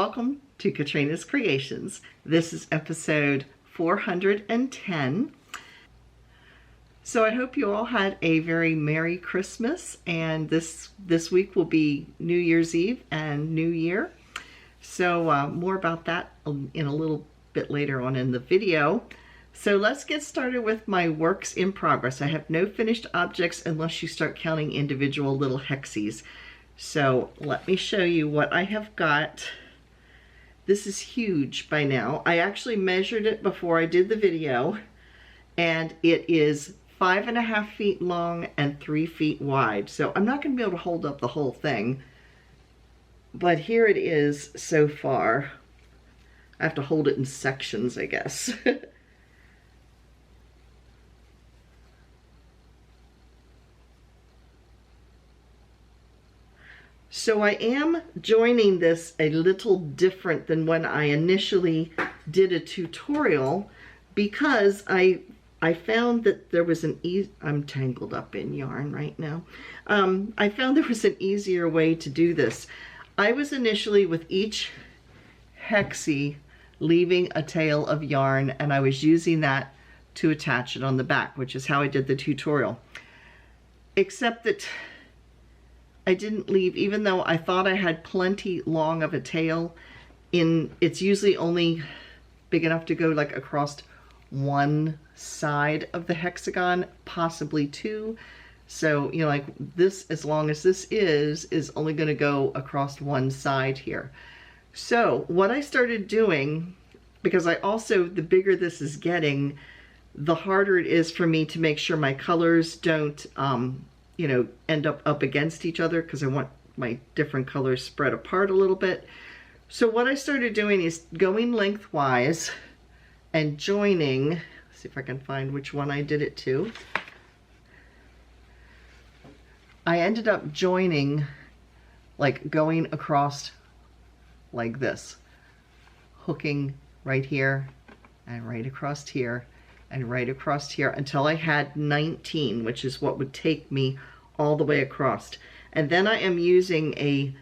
welcome to Katrina's Creations. This is episode 410. So I hope you all had a very Merry Christmas, and this week will be New Year's Eve and New Year. So more about that in a little bit later on in the video. So let's get started with my works in progress. I have no finished objects unless you start counting individual little hexies. So let me show you what I have got. This is huge by now. I actually measured it before I did the video, and it is 5.5 feet long and 3 feet wide. So I'm not going to be able to hold up the whole thing, but here it is so far. I have to hold it in sections, I guess. So I am joining this a little different than when I initially did a tutorial, because I found that there was I'm tangled up in yarn right now. I found there was an easier way to do this. I was initially with each hexie leaving a tail of yarn, and I was using that to attach it on the back, which is how I did the tutorial. Except that I didn't leave, even though I thought I had plenty long of a tail, it's usually only big enough to go like across one side of the hexagon, possibly two. So, you know, like this, as long as this is only going to go across one side here. So what I started doing, because I also, the bigger this is getting, the harder it is for me to make sure my colors don't, you know, end up against each other, because I want my different colors spread apart a little bit. So what I started doing is going lengthwise and joining. See if I can find which one I did it to. I ended up joining, like going across like this, hooking right here and right across here and right across here until I had 19, which is what would take me all the way across. And then I am using a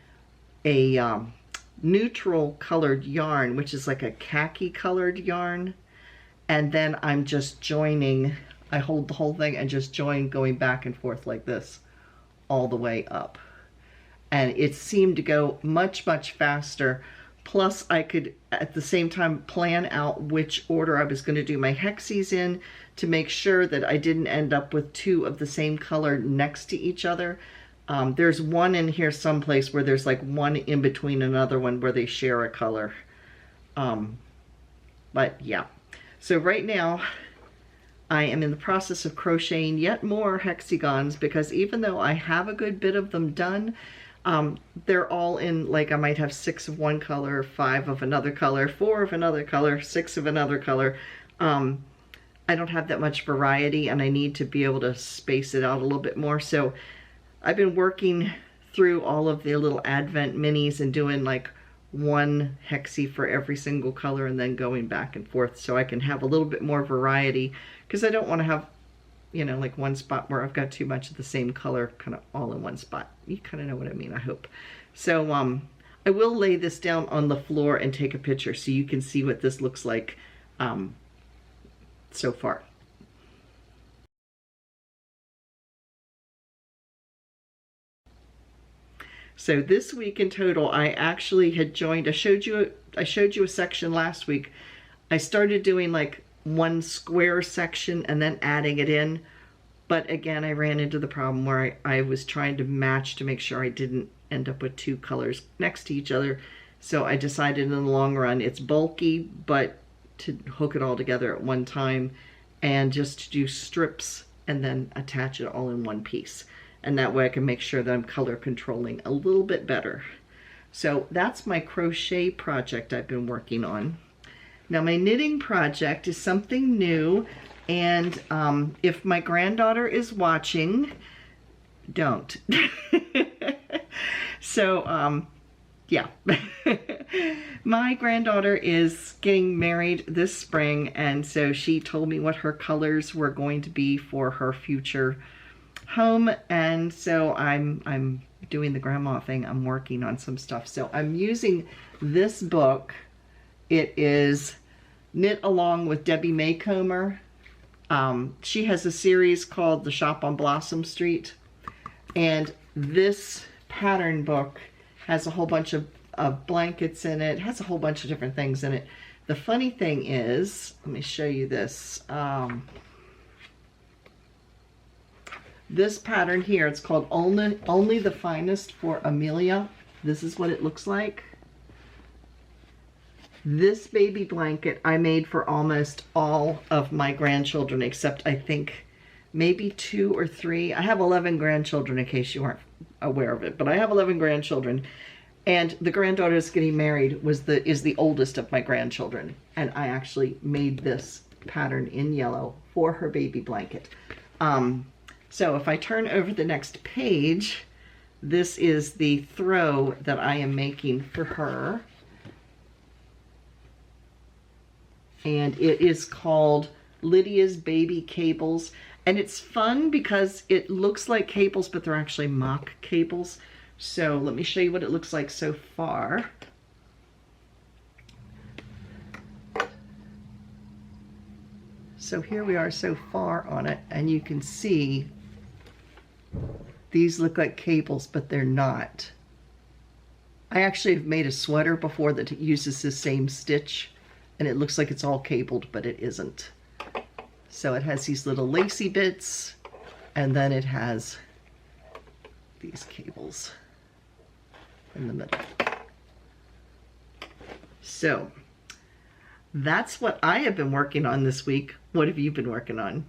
neutral colored yarn, which is like a khaki colored yarn. And then I'm just joining, I hold the whole thing and just join, going back and forth like this all the way up. And it seemed to go much, much faster. Plus I could at the same time plan out which order I was going to do my hexies in, to make sure that I didn't end up with two of the same color next to each other. There's one in here someplace where there's like one in between another one where they share a color. But yeah, so right now I am in the process of crocheting yet more hexagons, because even though I have a good bit of them done, they're all in, like, I might have 6 of one color, 5 of another color, 4 of another color, 6 of another color. I don't have that much variety, and I need to be able to space it out a little bit more. So I've been working through all of the little advent minis and doing like one hexie for every single color, and then going back and forth so I can have a little bit more variety, because I don't want to have, you know, like one spot where I've got too much of the same color kind of all in one spot. You kind of know what I mean, I hope. So I will lay this down on the floor and take a picture so you can see what this looks like so far. So this week in total, I actually had joined, I showed you a section last week. I started doing like one square section and then adding it in. But again, I ran into the problem where I was trying to match to make sure I didn't end up with two colors next to each other. So I decided in the long run, it's bulky, but to hook it all together at one time and just to do strips and then attach it all in one piece. And that way I can make sure that I'm color controlling a little bit better. So that's my crochet project I've been working on. Now my knitting project is something new, and if my granddaughter is watching, don't. So yeah. My granddaughter is getting married this spring, and so she told me what her colors were going to be for her future home, and so I'm doing the grandma thing. I'm working on some stuff. So I'm using this book. It is Knit Along with Debbie Maycomer. She has a series called The Shop on Blossom Street, and this pattern book has a whole bunch of blankets in it. It has a whole bunch of different things in it. The funny thing is, let me show you this. This pattern here, it's called Only the Finest for Amelia. This is what it looks like. This baby blanket I made for almost all of my grandchildren, except I think maybe 2 or 3. I have 11 grandchildren, in case you aren't aware of it, but I have 11 grandchildren. And the granddaughter that's getting married is the oldest of my grandchildren. And I actually made this pattern in yellow for her baby blanket. So if I turn over the next page, this is the throw that I am making for her. And it is called Lydia's Baby Cables. And it's fun because it looks like cables, but they're actually mock cables. So let me show you what it looks like so far. So here we are so far on it, and you can see these look like cables, but they're not. I actually have made a sweater before that uses the same stitch, and it looks like it's all cabled, but it isn't. So it has these little lacy bits, and then it has these cables in the middle. So that's what I have been working on this week. What have you been working on?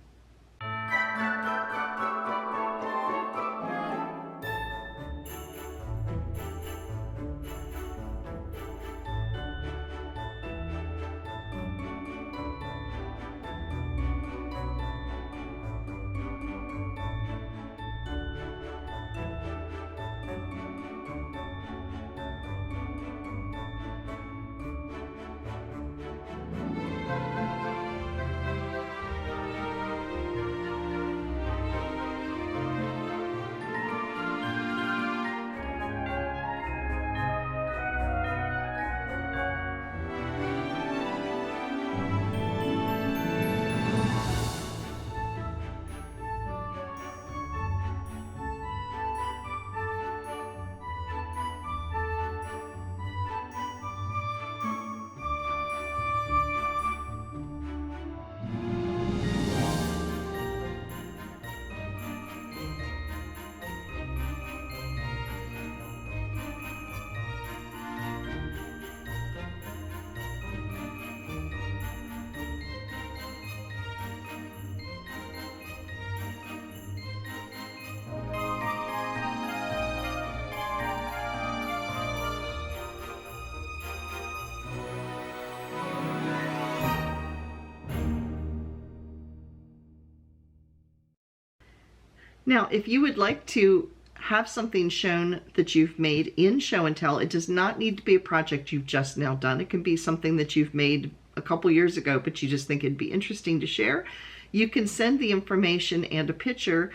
Now, if you would like to have something shown that you've made in Show and Tell, it does not need to be a project you've just now done. It can be something that you've made a couple years ago, but you just think it'd be interesting to share. You can send the information and a picture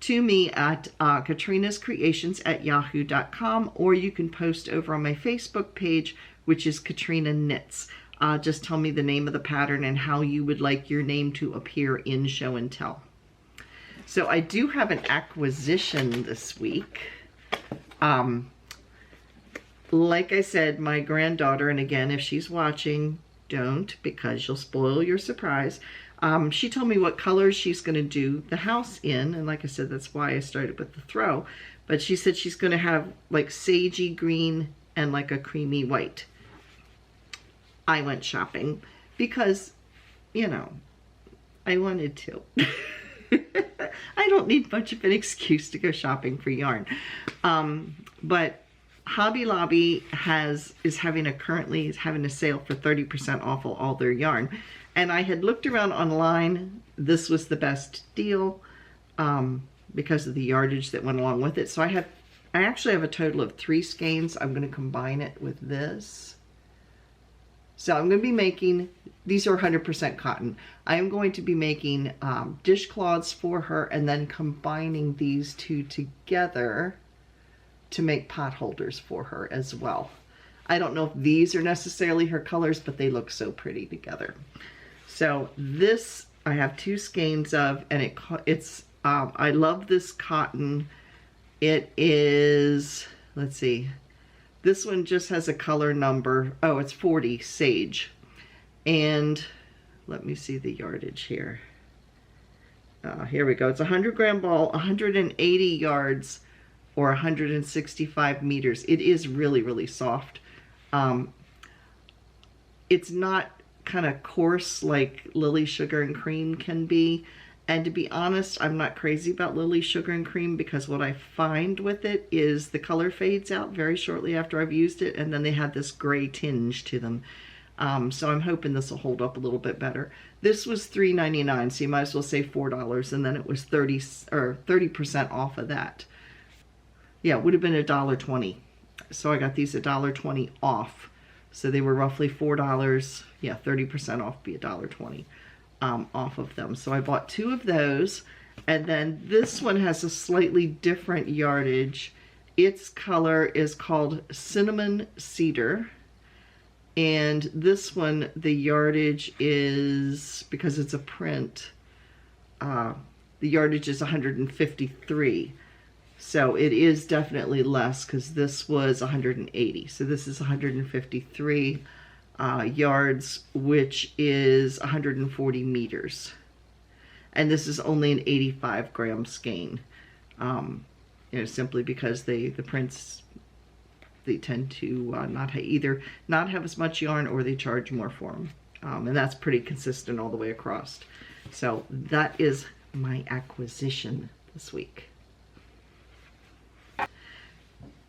to me at KatrinasCreations@yahoo.com, or you can post over on my Facebook page, which is Katrina Knits. Just tell me the name of the pattern and how you would like your name to appear in Show and Tell. So I do have an acquisition this week. Like I said, my granddaughter, and again, if she's watching, don't, because you'll spoil your surprise. She told me what colors she's going to do the house in, and like I said, that's why I started with the throw. But she said she's going to have like sagey green and like a creamy white. I went shopping because, you know, I wanted to. I don't need much of an excuse to go shopping for yarn. But Hobby Lobby is having a sale for 30% off all their yarn. And I had looked around online. This was the best deal because of the yardage that went along with it. So I actually have a total of 3 skeins. I'm going to combine it with this. So I'm going to be making these are 100% cotton. I am going to be making dishcloths for her and then combining these two together to make pot holders for her as well. I don't know if these are necessarily her colors, but they look so pretty together. So this I have 2 skeins of, and it's I love this cotton. It is, let's see, this one just has a color number. Oh, it's 40 sage. And let me see the yardage here. Here we go. It's a 100-gram ball, 180 yards, or 165 meters. It is really, really soft. It's not kind of coarse like Lily Sugar and Cream can be. And to be honest, I'm not crazy about Lily Sugar and Cream, because what I find with it is the color fades out very shortly after I've used it, and then they have this gray tinge to them. So I'm hoping this will hold up a little bit better. This was $3.99, so you might as well say $4, and then it was 30% off of that. Yeah, it would have been $1.20. So I got these $1.20 off. So they were roughly $4. Yeah, 30% off be $1.20 off of them. So I bought 2 of those. And then this one has a slightly different yardage. Its color is called Cinnamon Cedar. And this one, the yardage is, because it's a print, the yardage is 153. So it is definitely less, because this was 180. So this is 153 yards, which is 140 meters. And this is only an 85-gram skein. You know, simply because the prints, they tend to not have as much yarn, or they charge more for them. And that's pretty consistent all the way across. So that is my acquisition this week.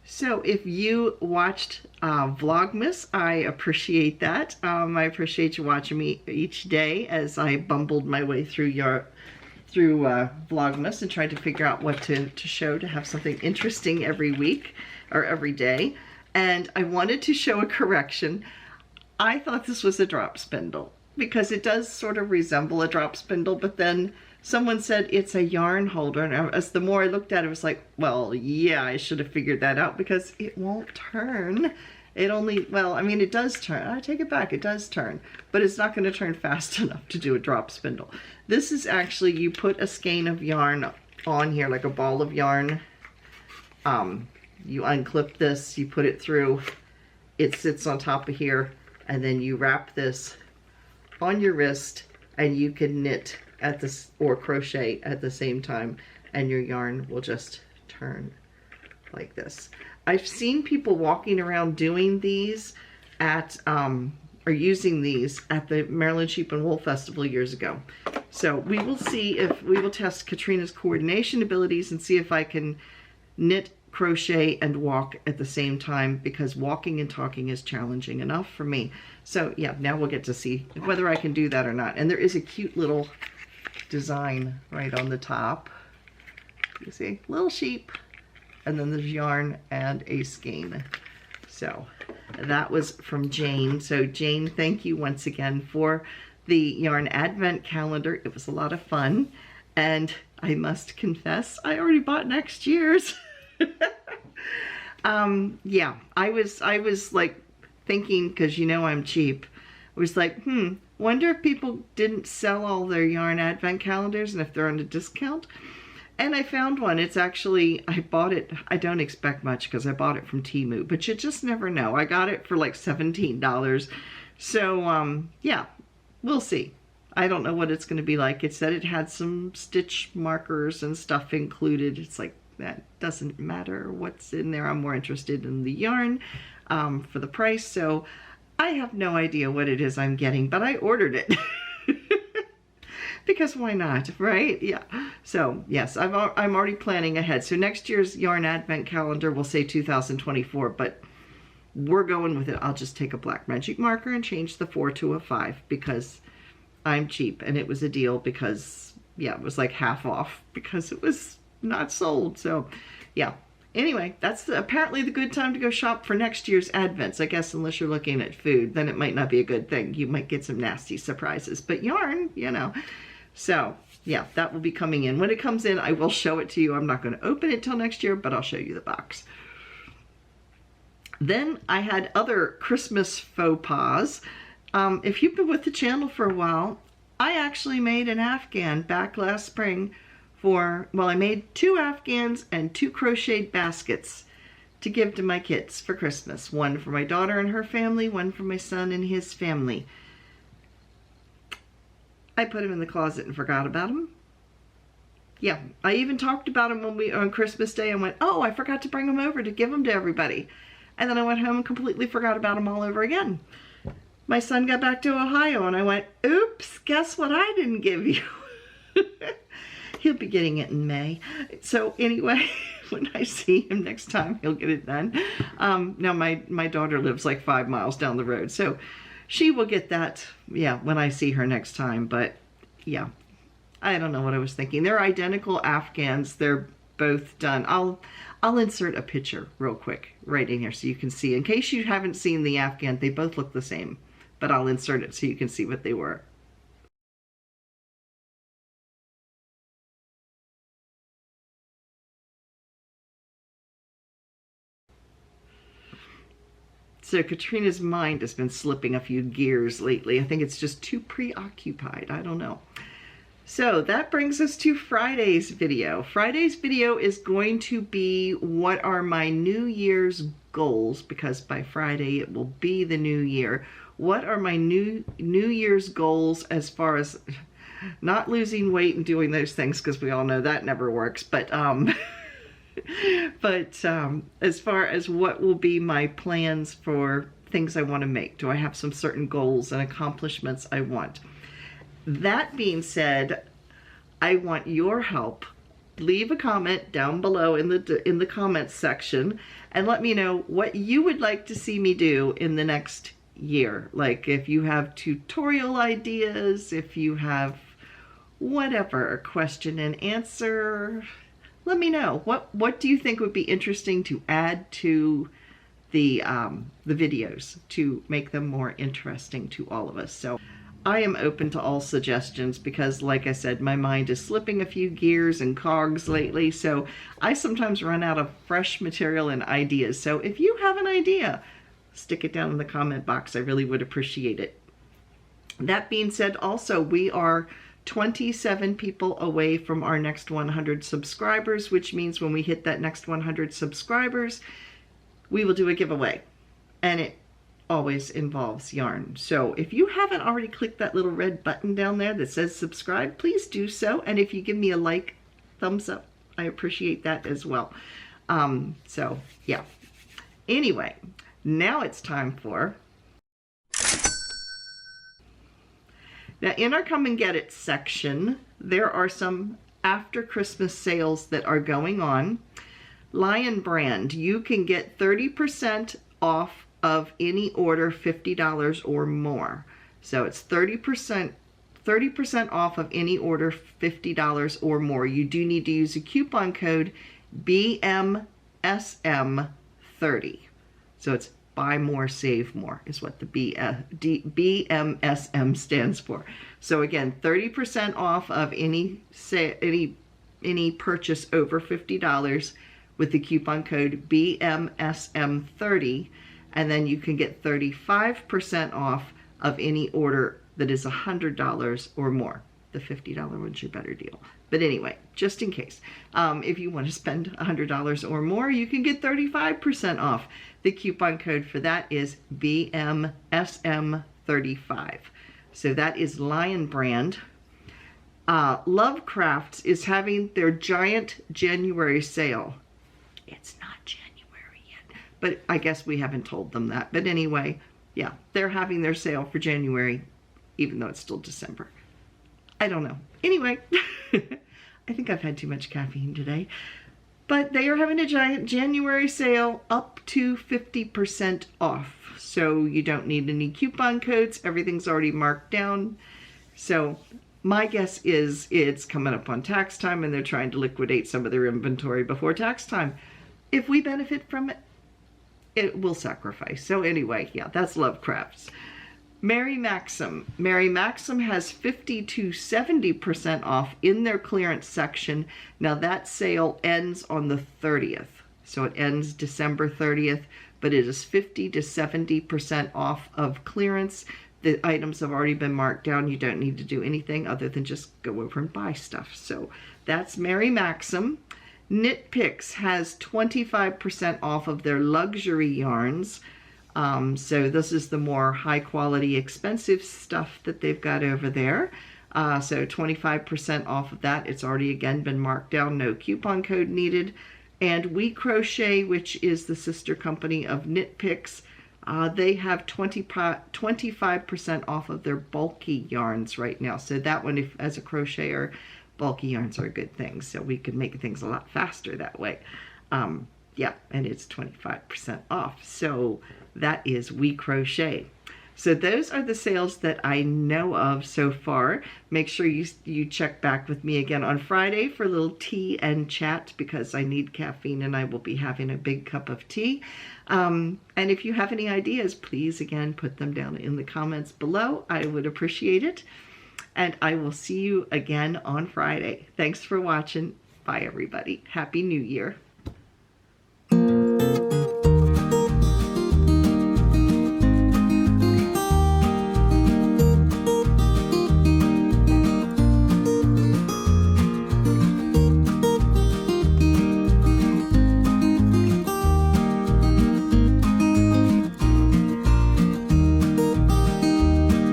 So if you watched Vlogmas, I appreciate that. I appreciate you watching me each day as I bumbled my way through Vlogmas and tried to figure out what to show, to have something interesting every week or every day. And I wanted to show a correction. I thought this was a drop spindle, because it does sort of resemble a drop spindle, but then someone said it's a yarn holder, and as the more I looked at it, it was like, well, yeah, I should have figured that out, because it won't turn. It only, well, I mean, it does turn. I take it back, it does turn, but it's not going to turn fast enough to do a drop spindle. This is actually, you put a skein of yarn on here, like a ball of yarn. You unclip this, you put it through, it sits on top of here, and then you wrap this on your wrist, and you can knit at this or crochet at the same time, and your yarn will just turn like this. I've seen people walking around doing these at or using these at the Maryland Sheep and Wool Festival years ago. So we will see if we will test Katrina's coordination abilities and see if I can knit, crochet, and walk at the same time, because walking and talking is challenging enough for me. So yeah, now we'll get to see whether I can do that or not. And there is a cute little design right on the top. You see, little sheep, and then there's yarn and a skein. So that was from Jane. So Jane, thank you once again for the yarn advent calendar. It was a lot of fun, and I must confess, I already bought next year's. Yeah, I was like thinking, because you know I'm cheap, I was like, wonder if people didn't sell all their yarn advent calendars and if they're on a discount. And I found one. It's actually, I bought it, I don't expect much because I bought it from Temu, but you just never know. I got it for like $17. So yeah, we'll see. I don't know what it's going to be like. It said it had some stitch markers and stuff included. It's like, that doesn't matter what's in there. I'm more interested in the yarn for the price. So I have no idea what it is I'm getting, but I ordered it. Because why not, right? Yeah. So yes, I'm already planning ahead. So next year's yarn advent calendar will say 2024, but we're going with it. I'll just take a black magic marker and change the 4 to a 5 because I'm cheap, and it was a deal because, yeah, it was like half off because it was not sold. So yeah, anyway, that's apparently the good time to go shop for next year's Advents. I guess unless you're looking at food, then it might not be a good thing. You might get some nasty surprises. But yarn, you know. So, yeah, that will be coming in. When it comes in, I will show it to you. I'm not going to open it till next year, but I'll show you the box. Then I had other Christmas faux pas. If you've been with the channel for a while, I actually made an Afghan back last spring for, well, I made 2 Afghans and 2 crocheted baskets to give to my kids for Christmas. One for my daughter and her family, one for my son and his family. I put them in the closet and forgot about them. Yeah, I even talked about them when on Christmas Day. I went, oh, I forgot to bring them over to give them to everybody. And then I went home and completely forgot about them all over again. My son got back to Ohio and I went, oops, guess what I didn't give you? He'll be getting it in May. So anyway, when I see him next time, he'll get it done. Now my daughter lives like 5 miles down the road. So she will get that, yeah, when I see her next time. But yeah, I don't know what I was thinking. They're identical Afghans. They're both done. I'll insert a picture real quick right in here so you can see. In case you haven't seen the Afghan, they both look the same. But I'll insert it so you can see what they were. So Katrina's mind has been slipping a few gears lately. I think it's just too preoccupied. I don't know. So that brings us to Friday's video. Friday's video is going to be what are my New Year's goals, because by Friday it will be the new year. What are my New Year's goals as far as not losing weight and doing those things, because we all know that never works, but as far as what will be my plans for things I want to make. Do I have some certain goals and accomplishments I want? That being said, I want your help. Leave a comment down below in the comments section and let me know what you would like to see me do in the next year. Like if you have tutorial ideas, if you have whatever, question and answer, let me know. What do you think would be interesting to add to the videos to make them more interesting to all of us? So I am open to all suggestions because, like I said, my mind is slipping a few gears and cogs lately, so I sometimes run out of fresh material and ideas. So if you have an idea, stick it down in the comment box. I really would appreciate it. That being said, also, we are 27 people away from our next 100 subscribers, which means when we hit that next 100 subscribers, we will do a giveaway. And it always involves yarn. So if you haven't already clicked that little red button down there that says subscribe, please do so. And if you give me a like, thumbs up, I appreciate that as well. So yeah. Anyway, now it's time for... Now in our Come and Get It section, there are some after Christmas sales that are going on. Lion Brand, you can get 30% off of any order $50 or more. So it's 30% off of any order $50 or more. You do need to use a coupon code BMSM30. So it's buy more, save more is what the BMSM stands for. So again, 30% off of any purchase over $50 with the coupon code BMSM30. And then you can get 35% off of any order that is $100 or more. The $50 one's your better deal. But anyway, just in case, if you want to spend $100 or more, you can get 35% off. The coupon code for that is BMSM35. So that is Lion Brand. Lovecrafts is having their giant January sale. It's not January yet, but I guess we haven't told them that. But anyway, yeah, they're having their sale for January, even though it's still December. I don't know. Anyway, I think I've had too much caffeine today. But they are having a giant January sale up to 50% off. So you don't need any coupon codes. Everything's already marked down. So my guess is it's coming up on tax time and they're trying to liquidate some of their inventory before tax time. if we benefit from it, it will sacrifice. So anyway, yeah, that's Lovecrafts. Mary Maxim. Mary Maxim has 50 to 70% off in their clearance section. Now that sale ends on the 30th. So it ends December 30th, but it is 50 to 70% off of clearance. The items have already been marked down. You don't need to do anything other than just go over and buy stuff. So that's Mary Maxim. Knit Picks has 25% off of their luxury yarns. So this is the more high quality, expensive stuff that they've got over there. So 25% off of that. It's already again been marked down, no coupon code needed. And We Crochet, which is the sister company of Knit Picks, they have 25% off of their bulky yarns right now. So that one, if as a crocheter, bulky yarns are a good thing. So we could make things a lot faster that way. Yeah, and it's 25% off. So that is We Crochet. So those are the sales that I know of so far. Make sure you check back with me again on Friday for a little tea and chat, because I need caffeine and I will be having a big cup of tea. And if you have any ideas, please again put them down in the comments below. I would appreciate it. And I will see you again on Friday. Thanks for watching. Bye everybody. Happy New Year.